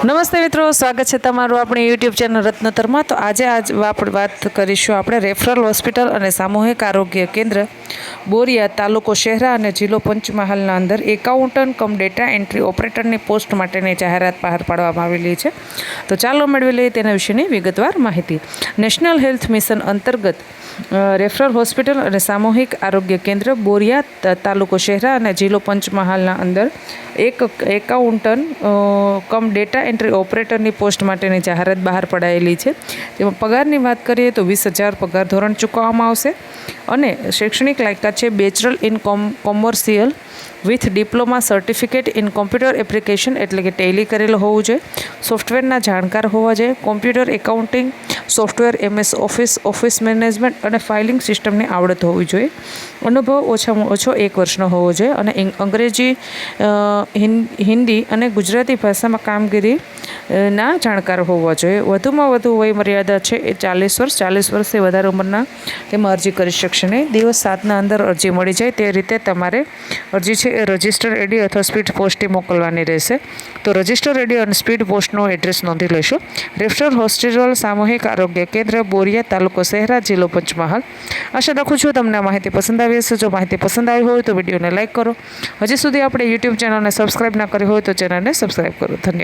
નમસ્તે મિત્રો, સ્વાગત છે તમારું આપણી યુટ્યુબ ચેનલ રત્નોત્તરમાં। તો આજે આપણે વાત કરીશું આપણે રેફરલ હોસ્પિટલ અને સામૂહિક આરોગ્ય કેન્દ્ર બોરિયા, તાલુકો શહેરા અને જિલ્લો પંચમહાલના અંદર એકાઉન્ટન્ટ કમ ડેટા એન્ટ્રી ઓપરેટરની પોસ્ટ માટેની જાહેરાત બહાર પાડવામાં આવેલી છે। તો ચાલો મેળવી લઈએ તેના વિશેની વિગતવાર માહિતી। નેશનલ હેલ્થ મિશન અંતર્ગત રેફરલ હોસ્પિટલ અને સામૂહિક આરોગ્ય કેન્દ્ર બોરિયા, તાલુકો શહેરા અને જિલ્લો પંચમહાલના અંદર એક એકાઉન્ટન્ટ કમ ડેટા એન્ટ્રી ઓપરેટરની પોસ્ટ માટેની જાહેરાત બહાર પડાયેલી છે। તેમાં પગારની વાત કરીએ તો 20,000 પગાર ધોરણ ચૂકવવામાં આવશે અને શૈક્ષણિક લાયકાત છે bachelor in commercial with diploma certificate in computer application એટલે કે ટેલી કરેલો હોવું જોઈએ, સોફ્ટવેરના જાણકાર હોવા જોઈએ, computer accounting software, MS office, office management અને ફાઇલિંગ સિસ્ટમની આવડત હોવી જોઈએ, અનુભવ ઓછામાં ઓછો 1 વર્ષનો હોવો જોઈએ અને અંગ્રેજી, હિન્દી અને ગુજરાતી ભાષામાં કામગીરીના જાણકાર હોવા જોઈએ। વધુમાં વધુ વય મર્યાદા છે એ 40 વર્ષ, 40 વર્ષથી વધારે ઉંમરના તેમાં અરજી કરી શકશે નહીં। દિવસ 7ના અંદર અરજી મળી જાય તે રીતે તમારે અરજી છે એ રજિસ્ટર એડી અથવા સ્પીડ પોસ્ટથી મોકલવાની રહેશે। તો રજિસ્ટર એડી અને સ્પીડ પોસ્ટનો એડ્રેસ નોંધી લેશો। રેફરલ હોસ્પિટલ સામૂહિક આરોગ્ય કેન્દ્ર બોરિયા, તાલુકો શહેરા, જિલ્લો પંચમહાલ। આશા રાખું છું તમને આ માહિતી પસંદ આવી હશે। જો માહિતી પસંદ આવી હોય તો વિડીયોને લાઇક કરો। હજી સુધી આપણે યુટ્યુબ ચેનલને સબસ્ક્રાઈબ ના કરી હોય તો ચેનલને સબસ્ક્રાઈબ કરો। ધન્યવાદ।